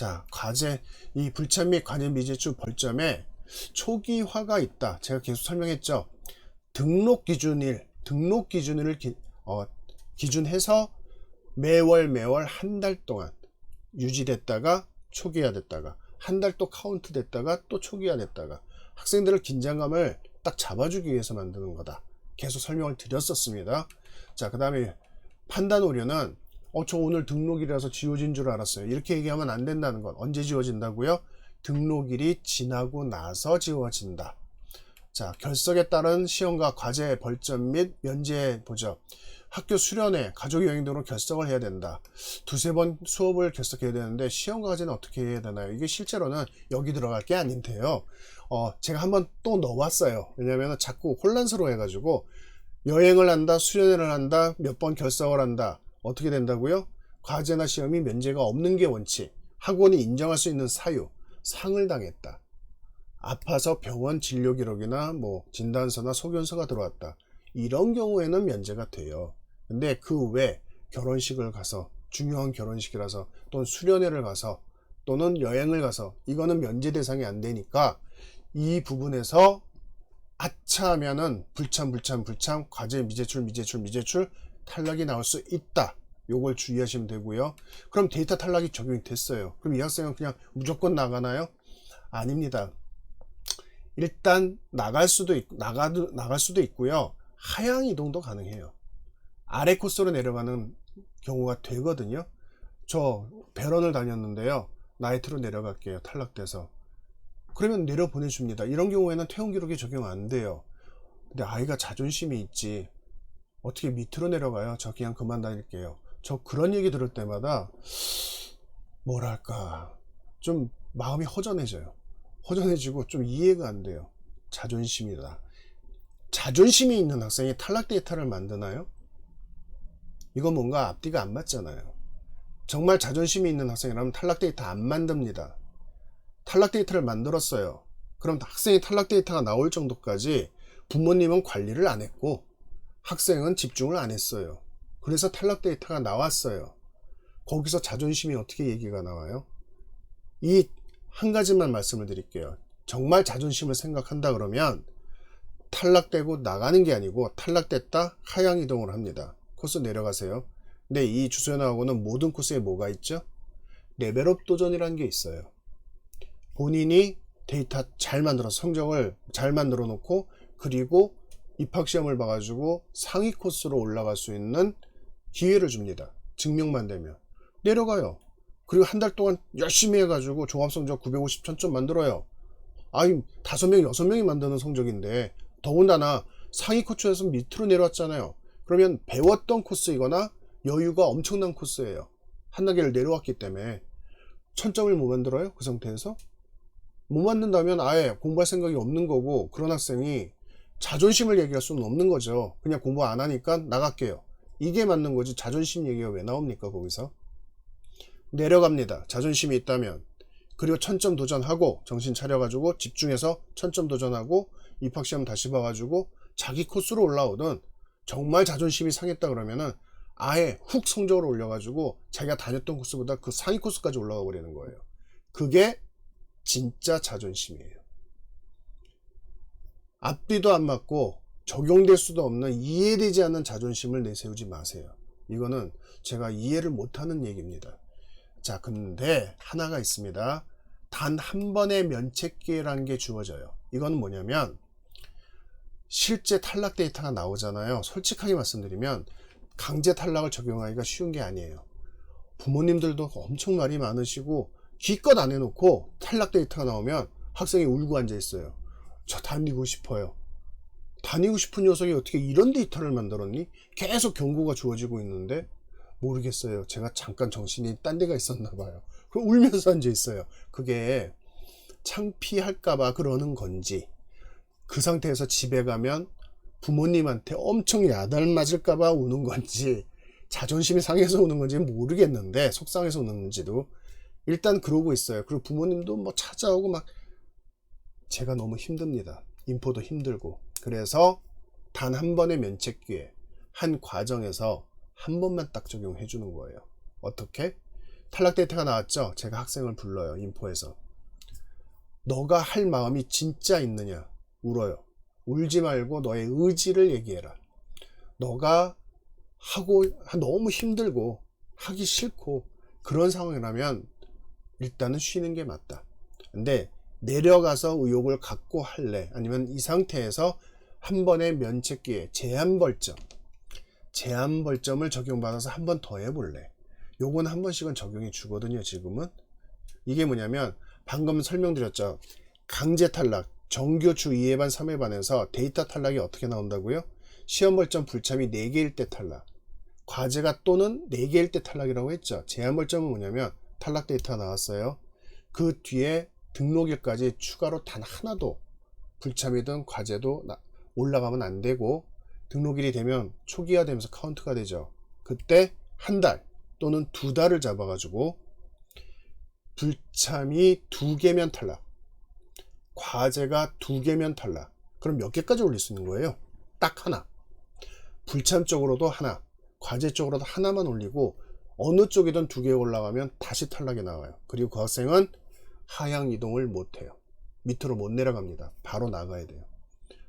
자, 과제, 이 불참 및 관여 미제출 벌점에 초기화가 있다. 제가 계속 설명했죠. 등록 기준일을 기준해서 매월 한 달 동안 유지됐다가 초기화됐다가 한 달 또 카운트 됐다가 또 초기화됐다가 학생들을 긴장감을 딱 잡아주기 위해서 만드는 거다. 계속 설명을 드렸었습니다. 자, 그 다음에 판단 오류는 저 오늘 등록일이라서 지워진 줄 알았어요. 이렇게 얘기하면 안 된다는 건 언제 지워진다고요? 등록일이 지나고 나서 지워진다. 자, 결석에 따른 시험과 과제 벌점 및 면제 보죠. 학교 수련회, 가족여행 등으로 결석을 해야 된다. 두세 번 수업을 결석해야 되는데 시험과 과제는 어떻게 해야 되나요? 이게 실제로는 여기 들어갈 게 아닌데요. 제가 한번 또 넣어왔어요. 왜냐면 자꾸 혼란스러워 해가지고 여행을 한다, 수련회를 한다, 몇 번 결석을 한다. 어떻게 된다고요? 과제나 시험이 면제가 없는 게 원칙. 학원이 인정할 수 있는 사유, 상을 당했다. 아파서 병원 진료 기록이나 진단서나 소견서가 들어왔다. 이런 경우에는 면제가 돼요. 근데 그 외 결혼식을 가서, 중요한 결혼식이라서, 또는 수련회를 가서, 또는 여행을 가서 이거는 면제 대상이 안 되니까 이 부분에서 아차하면은 불참 과제 미제출 탈락이 나올 수 있다. 요걸 주의하시면 되고요. 그럼 데이터 탈락이 적용이 됐어요. 그럼 이 학생은 그냥 무조건 나가나요? 아닙니다. 일단 나갈 수도 있고요. 하향 이동도 가능해요. 아래 코스로 내려가는 경우가 되거든요. 저 배런을 다녔는데요. 나이트로 내려갈게요. 탈락돼서. 그러면 내려 보내줍니다. 이런 경우에는 퇴원 기록에 적용 안 돼요. 근데 아이가 자존심이 있지. 어떻게 밑으로 내려가요? 저 그냥 그만 다닐게요. 저 그런 얘기 들을 때마다 뭐랄까 좀 마음이 허전해지고 좀 이해가 안 돼요. 자존심이다. 자존심이 있는 학생이 탈락 데이터를 만드나요? 이건 뭔가 앞뒤가 안 맞잖아요. 정말 자존심이 있는 학생이라면 탈락 데이터 안 만듭니다. 탈락 데이터를 만들었어요. 그럼 학생이 탈락 데이터가 나올 정도까지 부모님은 관리를 안 했고 학생은 집중을 안 했어요. 그래서 탈락 데이터가 나왔어요. 거기서 자존심이 어떻게 얘기가 나와요? 이 한 가지만 말씀을 드릴게요. 정말 자존심을 생각한다 그러면 탈락되고 나가는 게 아니고 탈락됐다 하향 이동을 합니다. 코스 내려가세요. 근데 이 주소연하고는 모든 코스에 뭐가 있죠? 레벨업 도전이라는 게 있어요. 본인이 데이터 잘 만들어서 성적을 잘 만들어 놓고 그리고 입학시험을 봐가지고 상위 코스로 올라갈 수 있는 기회를 줍니다. 증명만 되면 내려가요. 그리고 한 달 동안 열심히 해가지고 종합성적 950 천점 만들어요. 아이 5명 6명이 만드는 성적인데 더군다나 상위 코스에서 밑으로 내려왔잖아요. 그러면 배웠던 코스이거나 여유가 엄청난 코스예요. 한 단계를 내려왔기 때문에 1000점을 못 만들어요. 그 상태에서 못 만든다면 아예 공부할 생각이 없는 거고 그런 학생이 자존심을 얘기할 수는 없는 거죠. 그냥 공부 안 하니까 나갈게요. 이게 맞는 거지 자존심 얘기가 왜 나옵니까 거기서? 내려갑니다. 자존심이 있다면. 그리고 1000점 도전하고 정신 차려가지고 집중해서 1000점 도전하고 입학시험 다시 봐가지고 자기 코스로 올라오든 정말 자존심이 상했다 그러면은 아예 훅 성적을 올려가지고 자기가 다녔던 코스보다 그 상위 코스까지 올라가 버리는 거예요. 그게 진짜 자존심이에요. 앞뒤도 안 맞고 적용될 수도 없는 이해되지 않는 자존심을 내세우지 마세요. 이거는 제가 이해를 못하는 얘기입니다. 자, 근데 하나가 있습니다. 단 한 번의 면책 기회라는 게 주어져요. 이건 뭐냐면 실제 탈락 데이터가 나오잖아요. 솔직하게 말씀드리면 강제 탈락을 적용하기가 쉬운 게 아니에요. 부모님들도 엄청 말이 많으시고 기껏 안 해놓고 탈락 데이터가 나오면 학생이 울고 앉아 있어요. 저 다니고 싶어요. 다니고 싶은 녀석이 어떻게 이런 데이터를 만들었니? 계속 경고가 주어지고 있는데 모르겠어요. 제가 잠깐 정신이 딴 데가 있었나 봐요. 그럼 울면서 앉아 있어요. 그게 창피할까봐 그러는 건지 그 상태에서 집에 가면 부모님한테 엄청 야단 맞을까봐 우는 건지 자존심이 상해서 우는 건지 모르겠는데 속상해서 우는지도 일단 그러고 있어요. 그리고 부모님도 찾아오고 막 제가 너무 힘듭니다. 인포도 힘들고 그래서 단 한 번의 면책 기회 한 과정에서 한 번만 딱 적용해 주는 거예요. 어떻게? 탈락 데이터가 나왔죠. 제가 학생을 불러요. 인포에서. 너가 할 마음이 진짜 있느냐? 울어요. 울지 말고 너의 의지를 얘기해라. 너가 하고 너무 힘들고 하기 싫고 그런 상황이라면 일단은 쉬는 게 맞다. 근데 내려가서 의욕을 갖고 할래? 아니면 이 상태에서 한 번의 면책 기회, 제한 벌점을 적용받아서 한 번 더 해볼래? 요건 한 번씩은 적용해 주거든요. 지금은 이게 뭐냐면 방금 설명드렸죠. 강제 탈락, 정규 주 2회반 3회반에서 데이터 탈락이 어떻게 나온다고요? 시험 벌점 불참이 4개일 때 탈락, 과제가 또는 4개일 때 탈락이라고 했죠. 제한 벌점은 뭐냐면 탈락 데이터가 나왔어요. 그 뒤에 등록일까지 추가로 단 하나도 불참이든 과제도 올라가면 안 되고, 등록일이 되면 초기화되면서 카운트가 되죠. 그때 한 달 또는 2달을 잡아가지고 불참이 2개면 탈락, 과제가 2개면 탈락. 그럼 몇 개까지 올릴 수 있는 거예요? 딱 하나. 불참 쪽으로도 하나, 과제 쪽으로도 하나만 올리고 어느 쪽이든 2개 올라가면 다시 탈락이 나와요. 그리고 그 학생은 하향 이동을 못해요. 밑으로 못 내려갑니다. 바로 나가야 돼요.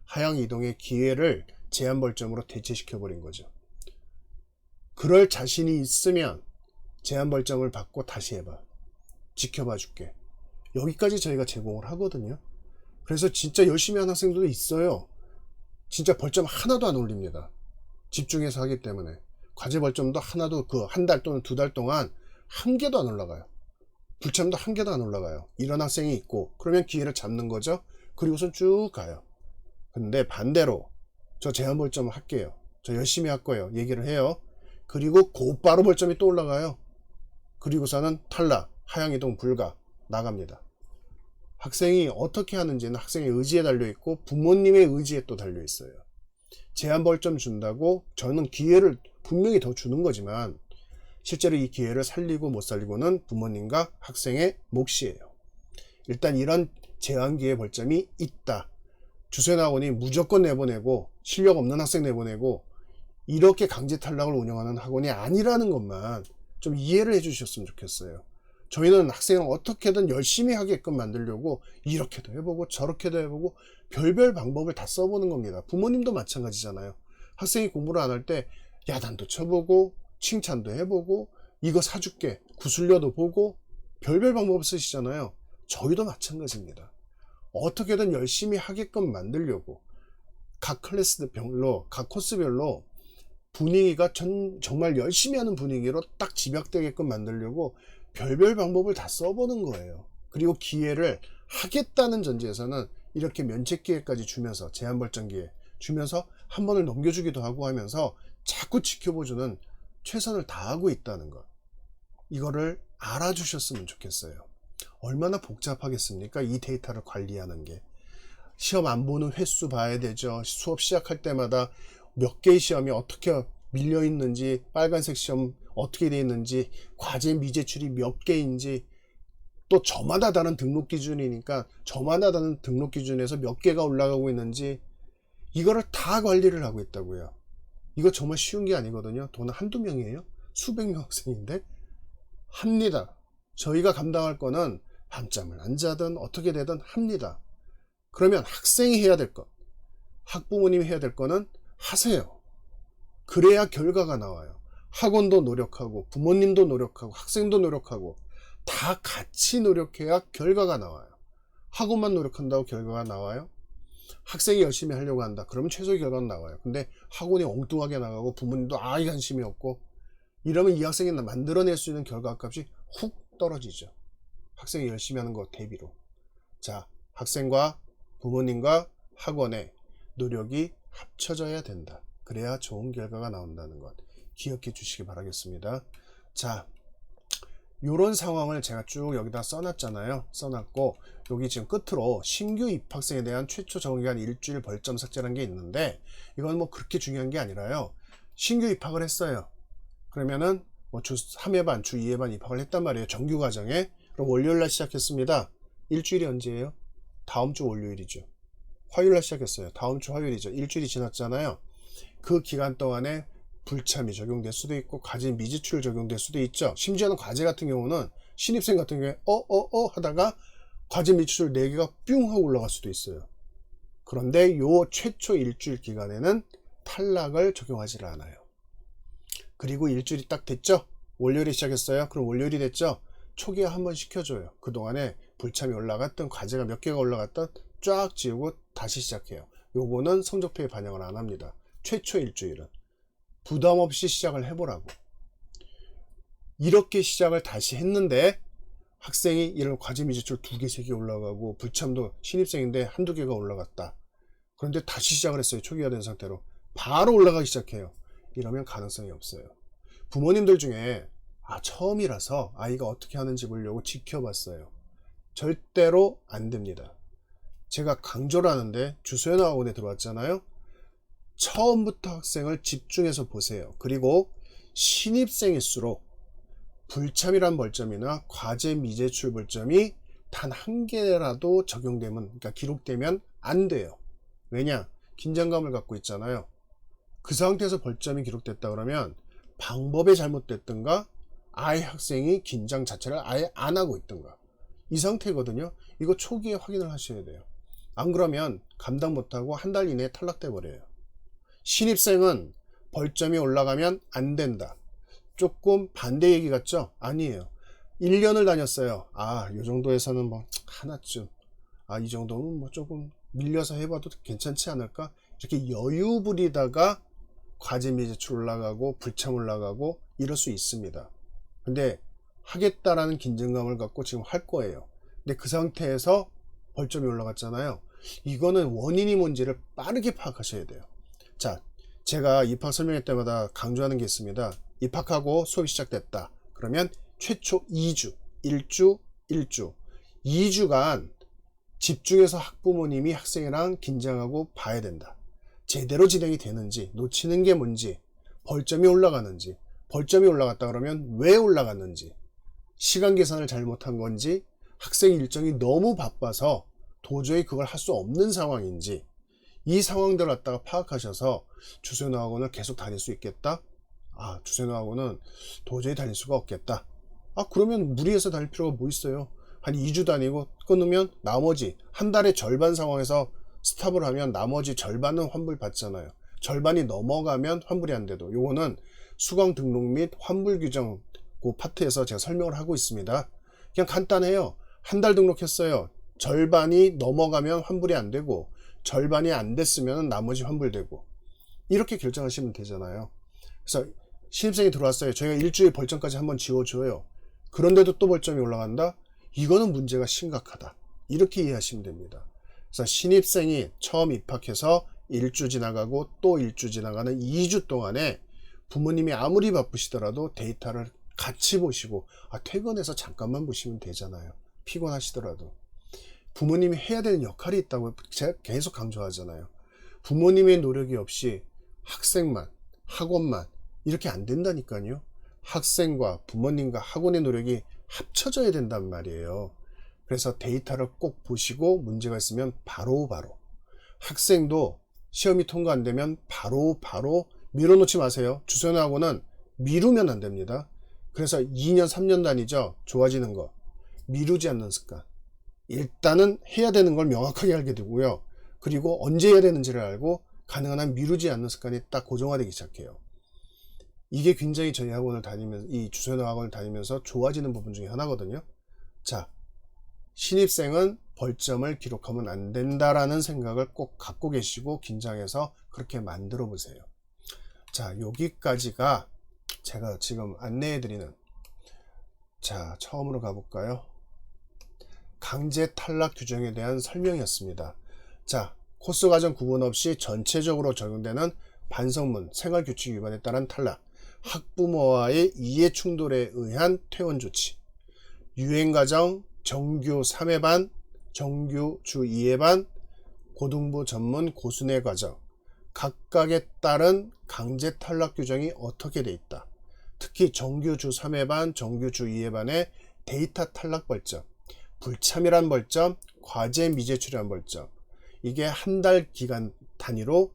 하향 이동의 기회를 제한 벌점으로 대체시켜 버린 거죠. 그럴 자신이 있으면 제한 벌점을 받고 다시 해봐. 지켜봐 줄게. 여기까지 저희가 제공을 하거든요. 그래서 진짜 열심히 하는 학생들도 있어요. 진짜 벌점 하나도 안 올립니다. 집중해서 하기 때문에. 과제 벌점도 하나도 그 한 달 또는 2달 동안 한 개도 안 올라가요. 불참도 한 개도 안 올라가요. 이런 학생이 있고, 그러면 기회를 잡는 거죠. 그리고선 쭉 가요. 근데 반대로 저 제한 벌점을 할게요. 저 열심히 할 거예요. 얘기를 해요. 그리고 곧바로 벌점이 또 올라가요. 그리고서는 탈락, 하향이동 불가, 나갑니다. 학생이 어떻게 하는지는 학생의 의지에 달려있고 부모님의 의지에 또 달려있어요. 제한 벌점 준다고 저는 기회를 분명히 더 주는 거지만 실제로 이 기회를 살리고 못 살리고는 부모님과 학생의 몫이에요. 일단 이런 제한기회 벌점이 있다. 주세나학원이 무조건 내보내고 실력 없는 학생 내보내고 이렇게 강제 탈락을 운영하는 학원이 아니라는 것만 좀 이해를 해 주셨으면 좋겠어요. 저희는 학생을 어떻게든 열심히 하게끔 만들려고 이렇게도 해보고 저렇게도 해보고 별별 방법을 다 써보는 겁니다. 부모님도 마찬가지잖아요. 학생이 공부를 안 할 때 야단도 쳐보고 칭찬도 해보고 이거 사줄게 구슬려도 보고 별별 방법을 쓰시잖아요. 저희도 마찬가지입니다. 어떻게든 열심히 하게끔 만들려고 각 클래스별로 각 코스별로 분위기가 정말 열심히 하는 분위기로 딱 집약되게끔 만들려고 별별 방법을 다 써보는 거예요. 그리고 기회를 하겠다는 전제에서는 이렇게 면책 기회까지 주면서 제한 벌점 기회 주면서 한 번을 넘겨주기도 하고 하면서 자꾸 지켜보주는 최선을 다하고 있다는 것, 이거를 알아주셨으면 좋겠어요. 얼마나 복잡하겠습니까? 이 데이터를 관리하는 게. 시험 안 보는 횟수 봐야 되죠. 수업 시작할 때마다 몇 개의 시험이 어떻게 밀려 있는지, 빨간색 시험 어떻게 되어 있는지, 과제 미제출이 몇 개인지, 또 저마다 다른 등록 기준이니까 저마다 다른 등록 기준에서 몇 개가 올라가고 있는지, 이거를 다 관리를 하고 있다고요. 이거 정말 쉬운 게 아니거든요. 돈은 한두 명이에요. 수백 명 학생인데 합니다. 저희가 감당할 거는 밤잠을 안 자든 어떻게 되든 합니다. 그러면 학생이 해야 될 것, 학부모님이 해야 될 거는 하세요. 그래야 결과가 나와요. 학원도 노력하고 부모님도 노력하고 학생도 노력하고 다 같이 노력해야 결과가 나와요. 학원만 노력한다고 결과가 나와요? 학생이 열심히 하려고 한다. 그러면 최소의 결과는 나와요. 근데 학원이 엉뚱하게 나가고 부모님도 아예 관심이 없고 이러면 이 학생이 만들어낼 수 있는 결과값이 훅 떨어지죠. 학생이 열심히 하는 거 대비로. 자, 학생과 부모님과 학원의 노력이 합쳐져야 된다. 그래야 좋은 결과가 나온다는 것 기억해 주시기 바라겠습니다. 자, 요런 상황을 제가 쭉 여기다 써놨잖아요. 써놨고 여기 지금 끝으로 신규 입학생에 대한 최초 적응기간 일주일 벌점 삭제라는 게 있는데, 이건 뭐 그렇게 중요한 게 아니라요. 신규 입학을 했어요. 그러면은 뭐 주 3회반, 주 2회반 입학을 했단 말이에요. 정규 과정에. 그럼 월요일날 시작했습니다. 일주일이 언제예요? 다음 주 월요일이죠. 화요일날 시작했어요. 다음 주 화요일이죠. 일주일이 지났잖아요. 그 기간 동안에 불참이 적용될 수도 있고 과제 미제출 적용될 수도 있죠. 심지어는 과제 같은 경우는 신입생 같은 경우에 하다가 과제 미제출 4개가 뿅 하고 올라갈 수도 있어요. 그런데 요 최초 일주일 기간에는 탈락을 적용하지 않아요. 그리고 일주일이 딱 됐죠. 월요일에 시작했어요. 그럼 월요일이 됐죠. 초기화 한번 시켜줘요. 그동안에 불참이 올라갔던 과제가 몇 개가 올라갔던 쫙 지우고 다시 시작해요. 요거는 성적표에 반영을 안 합니다. 최초 일주일은 부담 없이 시작을 해보라고. 이렇게 시작을 다시 했는데 학생이 이런 과제 미제출 2개, 3개 올라가고 불참도 신입생인데 1-2개가 올라갔다. 그런데 다시 시작을 했어요. 초기화된 상태로. 바로 올라가기 시작해요. 이러면 가능성이 없어요. 부모님들 중에 처음이라서 아이가 어떻게 하는지 보려고 지켜봤어요. 절대로 안 됩니다. 제가 강조를 하는데 주소연화 학원에 들어왔잖아요. 처음부터 학생을 집중해서 보세요. 그리고 신입생일수록 불참이란 벌점이나 과제 미제출 벌점이 단 1개라도 적용되면, 그러니까 기록되면 안 돼요. 왜냐? 긴장감을 갖고 있잖아요. 그 상태에서 벌점이 기록됐다 그러면 방법이 잘못됐든가 아예 학생이 긴장 자체를 아예 안 하고 있든가 이 상태거든요. 이거 초기에 확인을 하셔야 돼요. 안 그러면 감당 못하고 한 달 이내에 탈락돼 버려요. 신입생은 벌점이 올라가면 안 된다. 조금 반대 얘기 같죠? 아니에요. 1년을 다녔어요. 요 정도에서는 뭐 하나쯤, 이 정도면 뭐 조금 밀려서 해봐도 괜찮지 않을까? 이렇게 여유 부리다가 과제 미제출 올라가고 불참 올라가고 이럴 수 있습니다. 근데 하겠다라는 긴장감을 갖고 지금 할 거예요. 근데 그 상태에서 벌점이 올라갔잖아요. 이거는 원인이 뭔지를 빠르게 파악하셔야 돼요. 자, 제가 입학 설명회 때마다 강조하는 게 있습니다. 입학하고 수업이 시작됐다. 그러면 최초 2주, 1주, 2주간 집중해서 학부모님이 학생이랑 긴장하고 봐야 된다. 제대로 진행이 되는지, 놓치는 게 뭔지, 벌점이 올라가는지, 벌점이 올라갔다 그러면 왜 올라갔는지, 시간 계산을 잘못한 건지, 학생 일정이 너무 바빠서 도저히 그걸 할 수 없는 상황인지, 이 상황들을 갖다가 파악하셔서 주소연화 학원을 계속 다닐 수 있겠다? 주소연화 학원은 도저히 다닐 수가 없겠다. 그러면 무리해서 다닐 필요가 뭐 있어요? 한 2주 다니고 끊으면 나머지 한 달의 절반 상황에서 스탑을 하면 나머지 절반은 환불 받잖아요. 절반이 넘어가면 환불이 안 돼도, 요거는 수강 등록 및 환불 규정 그 파트에서 제가 설명을 하고 있습니다. 그냥 간단해요. 한 달 등록했어요. 절반이 넘어가면 환불이 안 되고 절반이 안 됐으면 나머지 환불되고, 이렇게 결정하시면 되잖아요. 그래서 신입생이 들어왔어요. 저희가 일주일 벌점까지 한번 지워줘요. 그런데도 또 벌점이 올라간다? 이거는 문제가 심각하다. 이렇게 이해하시면 됩니다. 그래서 신입생이 처음 입학해서 1주 지나가고 또 1주 지나가는 2주 동안에 부모님이 아무리 바쁘시더라도 데이터를 같이 보시고, 퇴근해서 잠깐만 보시면 되잖아요. 피곤하시더라도. 부모님이 해야 되는 역할이 있다고 제가 계속 강조하잖아요. 부모님의 노력이 없이 학생만, 학원만 이렇게 안 된다니까요. 학생과 부모님과 학원의 노력이 합쳐져야 된단 말이에요. 그래서 데이터를 꼭 보시고 문제가 있으면 바로바로. 학생도 시험이 통과 안 되면 바로바로 밀어놓지 마세요. 주소연화 학원은 미루면 안 됩니다. 그래서 2년, 3년 단위죠. 좋아지는 거. 미루지 않는 습관. 일단은 해야 되는 걸 명확하게 알게 되고요. 그리고 언제 해야 되는지를 알고 가능한 한 미루지 않는 습관이 딱 고정화되기 시작해요. 이게 굉장히 저희 학원을 다니면서, 이 주소연화 학원을 다니면서 좋아지는 부분 중에 하나거든요. 자, 신입생은 벌점을 기록하면 안 된다라는 생각을 꼭 갖고 계시고 긴장해서 그렇게 만들어 보세요. 자, 여기까지가 제가 지금 안내해드리는, 자, 처음으로 가볼까요? 강제 탈락 규정에 대한 설명이었습니다. 자, 코스 과정 구분 없이 전체적으로 적용되는 반성문, 생활규칙 위반에 따른 탈락, 학부모와의 이해 충돌에 의한 퇴원 조치, 유행과정, 정규 3회반, 정규 주 2회반, 고등부 전문 고순회 과정, 각각에 따른 강제 탈락 규정이 어떻게 돼 있다. 특히 정규 주 3회반, 정규 주 2회반의 데이터 탈락 벌점, 불참이란 벌점, 과제 미제출이란 벌점, 이게 한 달 기간 단위로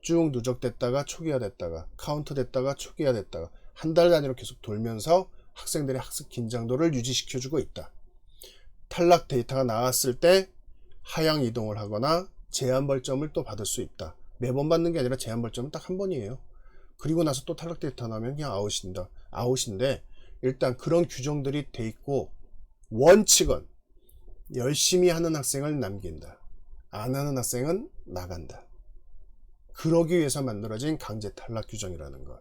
쭉 누적됐다가 초기화됐다가 카운트됐다가 초기화됐다가 한 달 단위로 계속 돌면서 학생들의 학습 긴장도를 유지시켜주고 있다. 탈락 데이터가 나왔을 때 하향 이동을 하거나 제한 벌점을 또 받을 수 있다. 매번 받는 게 아니라 제한 벌점은 딱 한 번이에요. 그리고 나서 또 탈락 데이터 나면 그냥 아웃인데 일단 그런 규정들이 돼 있고 원칙은 열심히 하는 학생을 남긴다. 안 하는 학생은 나간다. 그러기 위해서 만들어진 강제 탈락 규정이라는 것.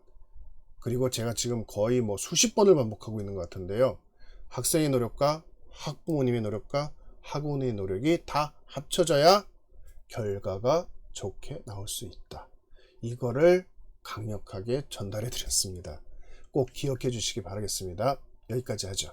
그리고 제가 지금 거의 뭐 수십 번을 반복하고 있는 것 같은데요. 학생의 노력과 학부모님의 노력과 학원의 노력이 다 합쳐져야 결과가 좋게 나올 수 있다. 이거를 강력하게 전달해 드렸습니다. 꼭 기억해 주시기 바라겠습니다. 여기까지 하죠.